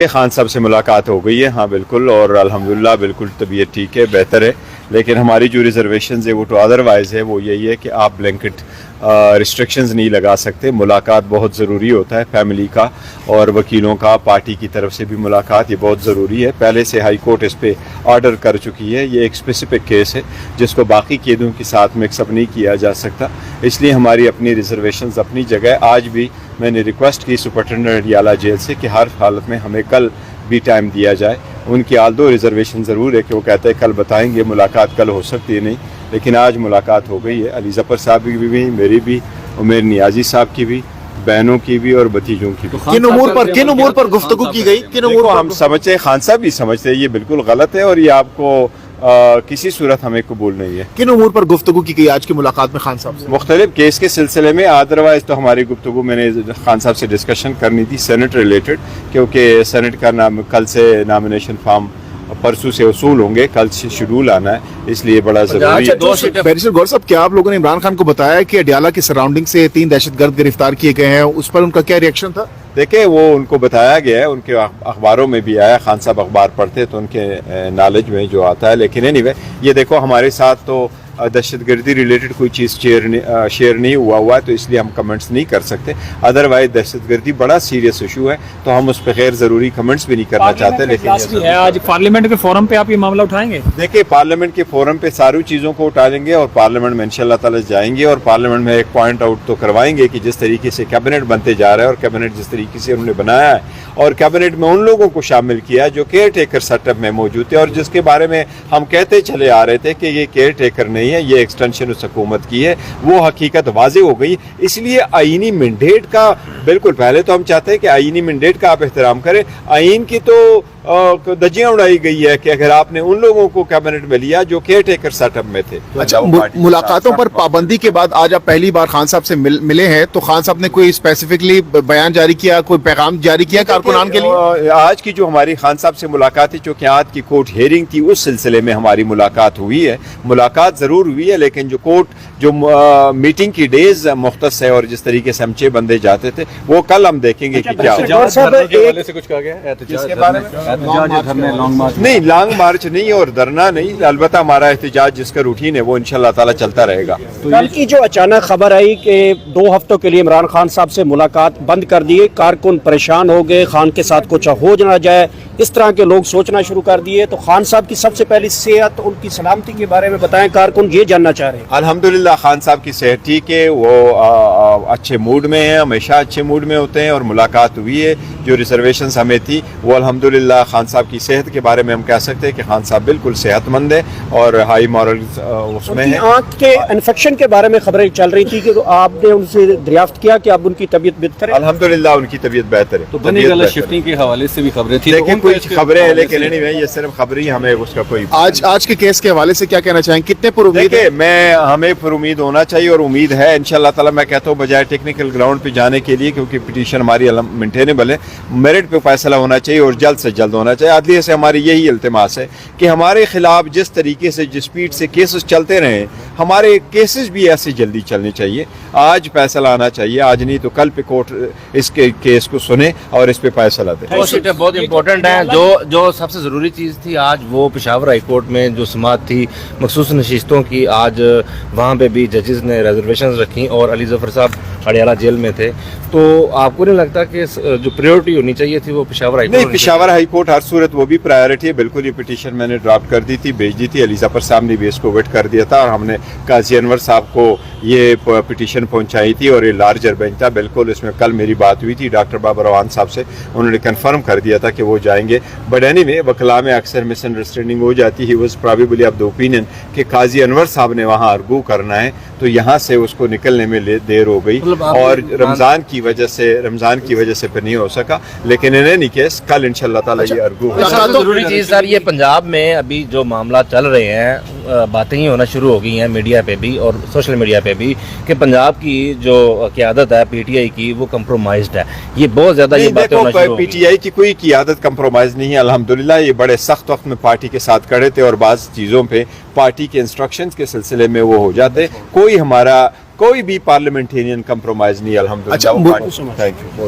खान साहब से मुलाकात हो गई है, हाँ बिल्कुल, और अल्हम्दुलिल्लाह बिल्कुल तबीयत ठीक है, बेहतर है। लेकिन हमारी जो रिजर्वेशन है वो तो अदरवाइज़ है, वो यही है कि आप ब्लैंकेट रिस्ट्रिक्शंस नहीं लगा सकते। मुलाकात बहुत ज़रूरी होता है, फैमिली का और वकीलों का, पार्टी की तरफ से भी मुलाकात ये बहुत ज़रूरी है। पहले से हाई कोर्ट इस पर ऑर्डर कर चुकी है। ये एक स्पेसिफिक केस है जिसको बाकी कैदियों के साथ मिक्सअप नहीं किया जा सकता, इसलिए हमारी अपनी रिजर्वेशंस अपनी जगह। आज भी मैंने रिक्वेस्ट की सुपरिटेंडेंट अडियाला जेल से कि हर हालत में हमें कल भी टाइम दिया जाए। उनकी आल्दो रिजर्वेशन ज़रूर है कि वो कहते हैं कल बताएंगे, मुलाकात कल हो सकती है नहीं, लेकिन आज मुलाकात हो गई है। अली ज़फ़र साहब की भी, मेरी भी, उमेर नियाज़ी साहब की भी, बहनों की भी और भतीजों की भी। किन उमूर पर गुफ्तगू की गई? किन उमूर पर हम समझते हैं, खान साहब भी समझते हैं ये बिल्कुल गलत है और ये आपको किसी सूरत हमें कबूल नहीं है। किन उमूर पर गुफ्तगू की गई आज की मुलाकात में खान साहब से? मुख्तलिफ केस के सिलसिले में, अदरवाइज तो हमारी गुफ्तगू मैंने खान साहब से डिस्कशन करनी थी सेनेट रिलेटेड, क्योंकि सेनेट का नाम कल से नॉमिनेशन फॉर्म परसों से वसूल होंगे, कल से शेड्यूल आना है, इसलिए बड़ा जरूरी है। बैरिस्टर गौर साहब, क्या आप लोगों ने इमरान खान को बताया कि अडियाला की सराउंडिंग से 3 दहशतगर्द गिरफ्तार किए गए हैं, उस पर उनका क्या रिएक्शन था? देखिए, वो उनको बताया गया है, उनके अखबारों में भी आया, खान साहब अखबार पढ़ते तो उनके नॉलेज में जो आता है। लेकिन एनीवे, ये देखो हमारे साथ तो दहशतगर्दी रिलेटेड कोई चीज़ शेयर नहीं हुआ है, तो इसलिए हम कमेंट्स नहीं कर सकते। अदरवाइज दहशतगर्दी बड़ा सीरियस इशू है, तो हम उस पर गैर ज़रूरी कमेंट्स भी नहीं करना चाहते। लेकिन आज पार्लियामेंट के फोरम पे आप ये मामला उठाएंगे? देखिए, पार्लियामेंट के फोरम पे सारी चीज़ों को उठा लेंगे और पार्लियामेंट में इंशाल्लाह ताला जाएंगे और पार्लियामेंट में एक पॉइंट आउट तो करवाएंगे कि जिस तरीके से कैबिनेट बनते जा रहा है और कैबिनेट जिस तरीके से उन्होंने बनाया है और कैबिनेट में उन लोगों को शामिल किया जो केयर टेकर सेटअप में मौजूद थे और जिसके बारे में हम कहते चले आ रहे थे कि ये केयर टेकर नहीं है, ये एक्सटेंशन उस हुकूमत की है, वो हकीकत वाज़ेह हो गई। इसलिए आईनी मैंडेट का बिल्कुल पहले तो हम चाहते हैं कि आईनी मैंडेट का आप एहतराम करें। आइन की तो धज्जियां उड़ाई गई है कि अगर आपने उन लोगों को कैबिनेट में लिया जो केयर टेकर सेटअप में थे। अच्छा, मुलाकातों पर पाबंदी के बाद आज आप पहली बार खान साहब से मिले हैं, तो खान साहब ने कोई स्पेसिफिकली बयान जारी किया, कोई पैगाम जारी किया कारकुनान के लिए? आज की जो हमारी खान साहब से मुलाकात थी, चूँकि आज की कोर्ट हेयरिंग थी, उस सिलसिले में हमारी मुलाकात हुई है। मुलाकात ज़रूर हुई है, लेकिन जो कोर्ट जो मीटिंग की डेज मुख्तस है और जिस तरीके से हम 6 बंदे जाते थे, वो कल हम देखेंगे कि क्या नहीं, लॉन्ग मार्च नहीं और धरना नहीं, अलबत्ता हमारा एहतजाज जिसका रूटीन है वो इंशाल्लाह ताला चलता रहेगा। कल की जो अचानक खबर आई कि 2 हफ्तों के लिए इमरान खान साहब से मुलाकात बंद कर दी, कारकुन परेशान हो गए, खान के साथ कुछ हो ना जाए, इस तरह के लोग सोचना शुरू कर दिए, तो खान साहब की सबसे पहली सेहत, उनकी सलामती के बारे में बताएं, कारकुन ये जानना चाह रहे हैं। अल्हम्दुलिल्लाह खान साहब की सेहत ठीक है, वो अच्छे मूड में है, हमेशा अच्छे मूड में होते हैं और मुलाकात हुई है। जो रिजर्वेशंस हमें थी वो अल्हम्दुलिल्लाह खान साहब की सेहत के बारे में हम कह सकते हैं कि खान साहब बिल्कुल सेहतमंद है और हाई मॉरल उसमें है। आँख के इन्फेक्शन के बारे में खबरें चल रही थी कि तो आपने उनसे दरियाफ्त किया कि अब उनकी तबीयत बेहतर है? अल्हम्दुलिल्लाह उनकी तबीयत बेहतर है। तो बनी शिफ्टिंग के हवाले से भी खबरें थी, लेकिन कुछ खबरें हैं, लेकिन ये सिर्फ खबरें ही, हमें उसका कोई आज के केस के हवाले से क्या कहना चाहेंगे? कितने पर उम्मीद है? हमें पर उम्मीद होना चाहिए और उम्मीद है इंशाल्लाह ताला। मैं कहता हूँ बजाय टेक्निकल ग्राउंड पे जाने के लिए, क्योंकि पिटीशन हमारी मेंटेनेबल है, मेरिट पे फैसला होना चाहिए और जल्द से जल्द होना चाहिए। अदलिया से हमारी यही इल्तिमास है कि हमारे खिलाफ जिस तरीके से, जिस स्पीड से केसेस चलते रहे, हमारे केसेस भी ऐसे जल्दी चलने चाहिए। आज फैसला आना चाहिए, आज नहीं तो कल पे कोर्ट इसके केस को सुने और इस पे फैसला दे। बहुत इंपॉर्टेंट है। जो सबसे ज़रूरी चीज़ थी आज, वो पेशावर हाई कोर्ट में जो समाअत थी मखसूस नशिस्तों की, आज वहाँ पे भी जजेस ने रिजर्वेशन रखी और अली ज़फ़र साहब अडियाला जेल में थे। तो आपको नहीं लगता कि जो प्रायोरिटी होनी चाहिए थी वो पेशावर हाई कोर्ट? नहीं, पेशावर हाई कोर्ट हर सूरत वो भी प्रायोरिटी है, बिल्कुल। ये पिटीशन मैंने ड्राफ्ट कर दी थी, भेज दी थी, अली ज़फ़र साहब ने भी इसको वेट कर दिया था और हमने काजी अनवर साहब को ये पिटीशन पहुंचाई थी और ये लार्जर बेंच था, बिल्कुल। इसमें कल मेरी बात हुई थी डॉक्टर बाबर रवान साहब से, उन्होंने कंफर्म कर दिया था कि वो जाएंगे। बट एनीवे, वकला में अक्सर मिसअंडरस्टैंडिंग हो जाती है। Was probably of the opinion कि काजी अनवर साहब ने वहाँ आर्गू करना है, तो यहाँ से उसको निकलने में देर हो गई और रमज़ान की वजह से फिर नहीं हो सका। लेकिन इन एनी केस कल इंशाल्लाह ताला ये आर्गू होगा। जरूरी चीज़ सर, ये पंजाब में अभी जो मामला चल रहे हैं, बातें ही होना शुरू हो गई हैं मीडिया पे भी और सोशल मीडिया पे भी कि पंजाब की जो क़यादत है पीटीआई की, वो कंप्रोमाइज्ड है। ये बहुत ज़्यादा ये बातें होना शुरू हो गई। पीटीआई की कोई क़यादत कंप्रोमाइज़ नहीं है, अल्हम्दुलिल्लाह। ये बड़े सख्त वक्त में पार्टी के साथ खड़े थे और बाज़ चीज़ों पे पार्टी के इंस्ट्रक्शंस के सिलसिले में वो हो जाते। कोई भी पार्लियामेंटेरियन कंप्रोमाइज़ नहीं, अल्हम्दुलिल्लाह। अच्छा, थैंक यू।